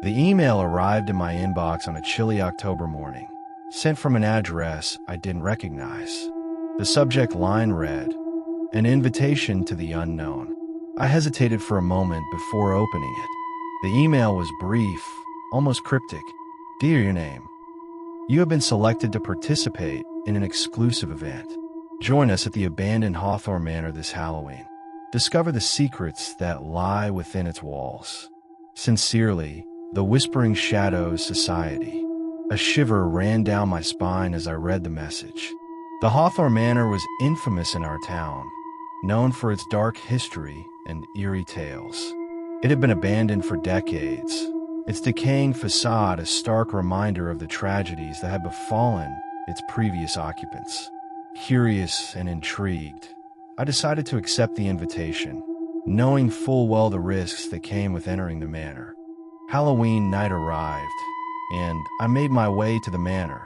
The email arrived in my inbox on a chilly October morning, sent from an address I didn't recognize. The subject line read, "An invitation to the unknown." I hesitated for a moment before opening it. The email was brief, almost cryptic. "Dear your name. You have been selected to participate in an exclusive event. Join us at the abandoned Hawthorne Manor this Halloween. Discover the secrets that lie within its walls. Sincerely, the Whispering Shadows Society." A shiver ran down my spine as I read the message. The Hawthorne Manor was infamous in our town, known for its dark history and eerie tales. It had been abandoned for decades, its decaying facade a stark reminder of the tragedies that had befallen its previous occupants. Curious and intrigued, I decided to accept the invitation, knowing full well the risks that came with entering the manor. Halloween night arrived, and I made my way to the manor,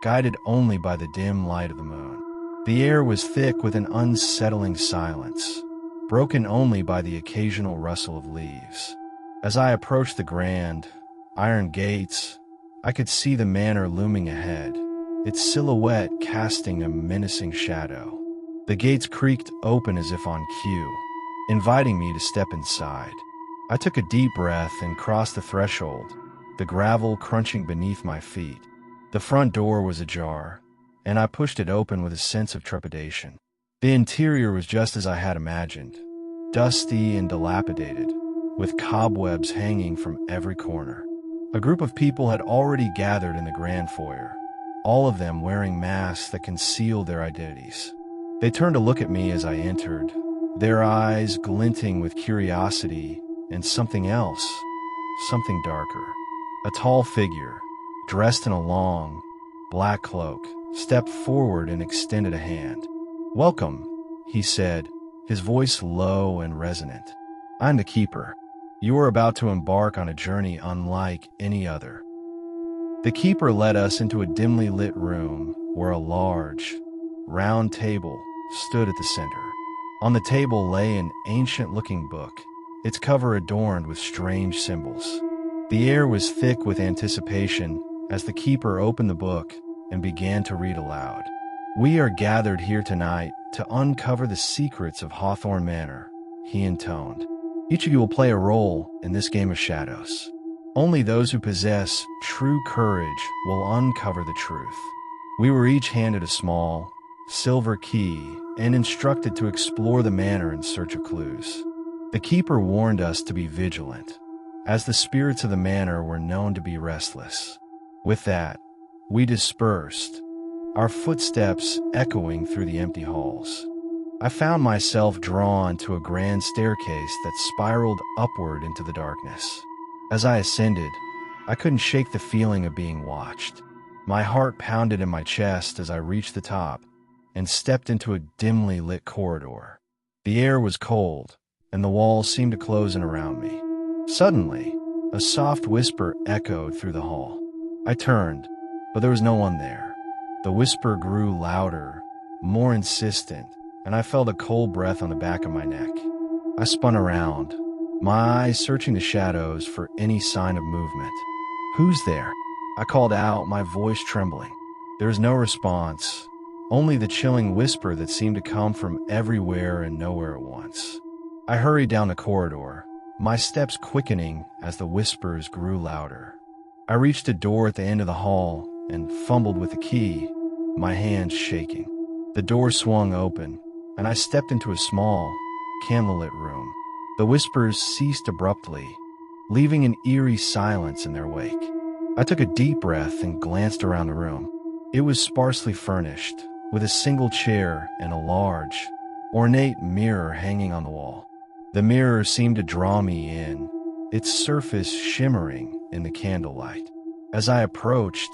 guided only by the dim light of the moon. The air was thick with an unsettling silence, broken only by the occasional rustle of leaves. As I approached the grand, iron gates, I could see the manor looming ahead, its silhouette casting a menacing shadow. The gates creaked open as if on cue, inviting me to step inside. I took a deep breath and crossed the threshold, the gravel crunching beneath my feet. The front door was ajar, and I pushed it open with a sense of trepidation. The interior was just as I had imagined, dusty and dilapidated, with cobwebs hanging from every corner. A group of people had already gathered in the grand foyer, all of them wearing masks that concealed their identities. They turned to look at me as I entered, their eyes glinting with curiosity and something else, something darker. A tall figure, dressed in a long, black cloak, stepped forward and extended a hand. "Welcome," he said, his voice low and resonant. "I'm the Keeper. You are about to embark on a journey unlike any other." The Keeper led us into a dimly lit room where a large, round table stood at the center. On the table lay an ancient-looking book, its cover adorned with strange symbols. The air was thick with anticipation as the Keeper opened the book and began to read aloud. "We are gathered here tonight to uncover the secrets of Hawthorne Manor," he intoned. "Each of you will play a role in this game of shadows. Only those who possess true courage will uncover the truth." We were each handed a small, silver key and instructed to explore the manor in search of clues. The Keeper warned us to be vigilant, as the spirits of the manor were known to be restless. With that, we dispersed, our footsteps echoing through the empty halls. I found myself drawn to a grand staircase that spiraled upward into the darkness. As I ascended, I couldn't shake the feeling of being watched. My heart pounded in my chest as I reached the top and stepped into a dimly lit corridor. The air was cold, and the walls seemed to close in around me. Suddenly, a soft whisper echoed through the hall. I turned, but there was no one there. The whisper grew louder, more insistent, and I felt a cold breath on the back of my neck. I spun around, my eyes searching the shadows for any sign of movement. "Who's there?" I called out, my voice trembling. There was no response, only the chilling whisper that seemed to come from everywhere and nowhere at once. I hurried down the corridor, my steps quickening as the whispers grew louder. I reached a door at the end of the hall and fumbled with the key, my hands shaking. The door swung open, and I stepped into a small, candlelit room. The whispers ceased abruptly, leaving an eerie silence in their wake. I took a deep breath and glanced around the room. It was sparsely furnished, with a single chair and a large, ornate mirror hanging on the wall. The mirror seemed to draw me in, its surface shimmering in the candlelight. As I approached,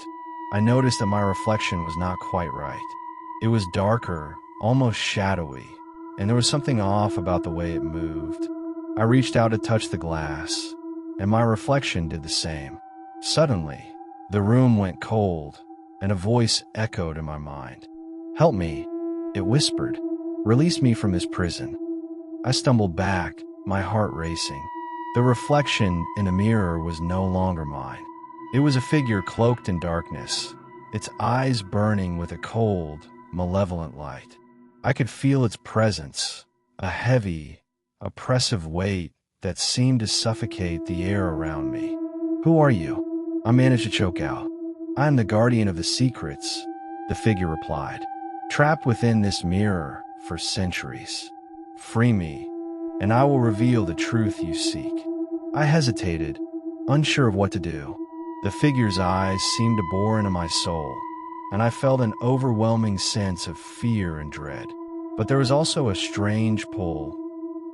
I noticed that my reflection was not quite right. It was darker, almost shadowy, and there was something off about the way it moved. I reached out to touch the glass, and my reflection did the same. Suddenly, the room went cold, and a voice echoed in my mind. "Help me," it whispered. "Release me from this prison." I stumbled back, my heart racing. The reflection in the mirror was no longer mine. It was a figure cloaked in darkness, its eyes burning with a cold, malevolent light. I could feel its presence, a heavy, oppressive weight that seemed to suffocate the air around me. "Who are you?" I managed to choke out. "I am the guardian of the secrets," the figure replied. "Trapped within this mirror for centuries. Free me, and I will reveal the truth you seek." I hesitated, unsure of what to do. The figure's eyes seemed to bore into my soul, and I felt an overwhelming sense of fear and dread. But there was also a strange pull,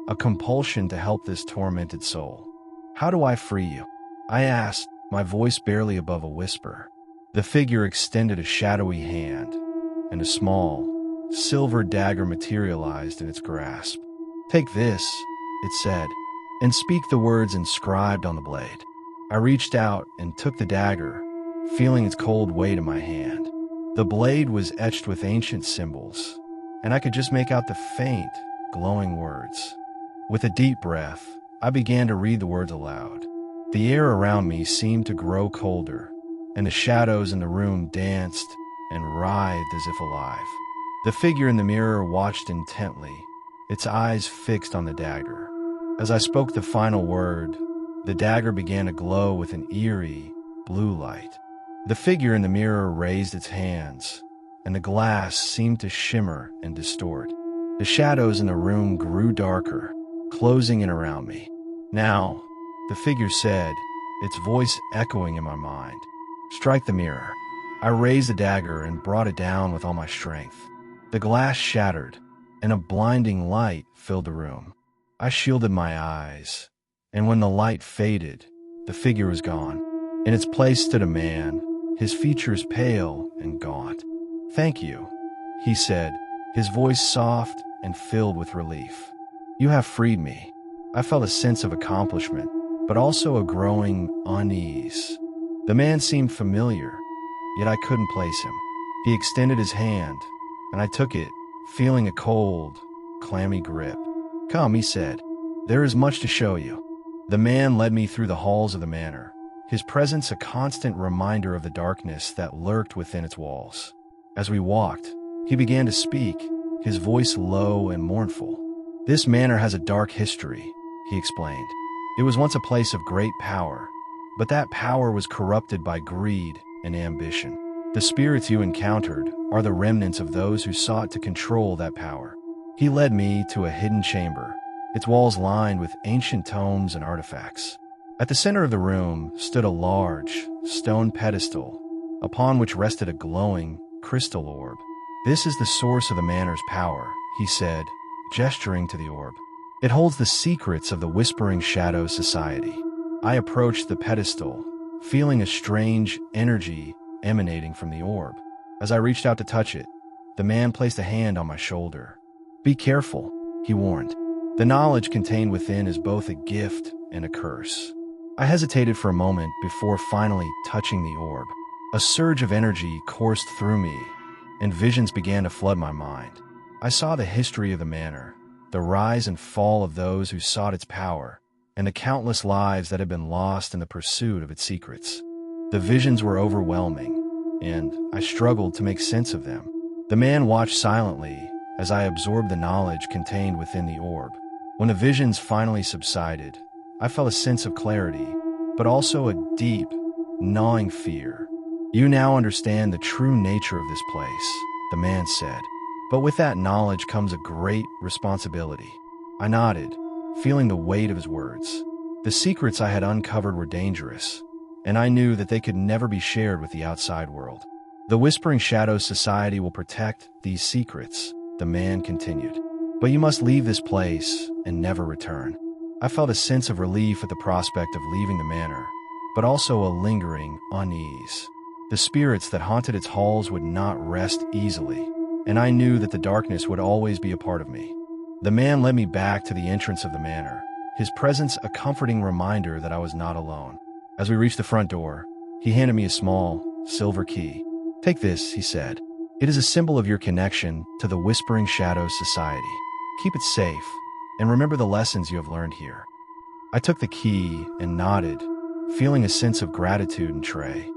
a compulsion to help this tormented soul. "How do I free you?" I asked, my voice barely above a whisper. The figure extended a shadowy hand, and a small, silver dagger materialized in its grasp. "Take this," it said, "and speak the words inscribed on the blade." I reached out and took the dagger, feeling its cold weight in my hand. The blade was etched with ancient symbols, and I could just make out the faint, glowing words. With a deep breath, I began to read the words aloud. The air around me seemed to grow colder, and the shadows in the room danced and writhed as if alive. The figure in the mirror watched intently, its eyes fixed on the dagger. As I spoke the final word, the dagger began to glow with an eerie, blue light. The figure in the mirror raised its hands, and the glass seemed to shimmer and distort. The shadows in the room grew darker, closing in around me. "Now," the figure said, its voice echoing in my mind, "strike the mirror." I raised the dagger and brought it down with all my strength. The glass shattered, and a blinding light filled the room. I shielded my eyes, and when the light faded, the figure was gone. In its place stood a man, his features pale and gaunt. "Thank you," he said, his voice soft and filled with relief. "You have freed me." I felt a sense of accomplishment, but also a growing unease. The man seemed familiar, yet I couldn't place him. He extended his hand, and I took it, feeling a cold, clammy grip. "Come," he said, "there is much to show you." The man led me through the halls of the manor, his presence a constant reminder of the darkness that lurked within its walls. As we walked, he began to speak, his voice low and mournful. "This manor has a dark history," he explained. "It was once a place of great power, but that power was corrupted by greed and ambition. The spirits you encountered are the remnants of those who sought to control that power." He led me to a hidden chamber, its walls lined with ancient tomes and artifacts. At the center of the room stood a large, stone pedestal, upon which rested a glowing, crystal orb. "This is the source of the manor's power," he said, gesturing to the orb. "It holds the secrets of the Whispering Shadows Society." I approached the pedestal, feeling a strange energy emanating from the orb. As I reached out to touch it, the man placed a hand on my shoulder. "Be careful," he warned. "The knowledge contained within is both a gift and a curse." I hesitated for a moment before finally touching the orb. A surge of energy coursed through me, and visions began to flood my mind. I saw the history of the manor, the rise and fall of those who sought its power, and the countless lives that had been lost in the pursuit of its secrets. The visions were overwhelming, and I struggled to make sense of them. The man watched silently as I absorbed the knowledge contained within the orb. When the visions finally subsided, I felt a sense of clarity, but also a deep, gnawing fear. "You now understand the true nature of this place," the man said. "But with that knowledge comes a great responsibility." I nodded, feeling the weight of his words. The secrets I had uncovered were dangerous, and I knew that they could never be shared with the outside world. "The Whispering Shadows Society will protect these secrets," the man continued. "But you must leave this place and never return." I felt a sense of relief at the prospect of leaving the manor, but also a lingering unease. The spirits that haunted its halls would not rest easily, and I knew that the darkness would always be a part of me. The man led me back to the entrance of the manor, his presence a comforting reminder that I was not alone. As we reached the front door, he handed me a small, silver key. "Take this," he said. "It is a symbol of your connection to the Whispering Shadows Society. Keep it safe, and remember the lessons you have learned here." I took the key and nodded, feeling a sense of gratitude in Trey.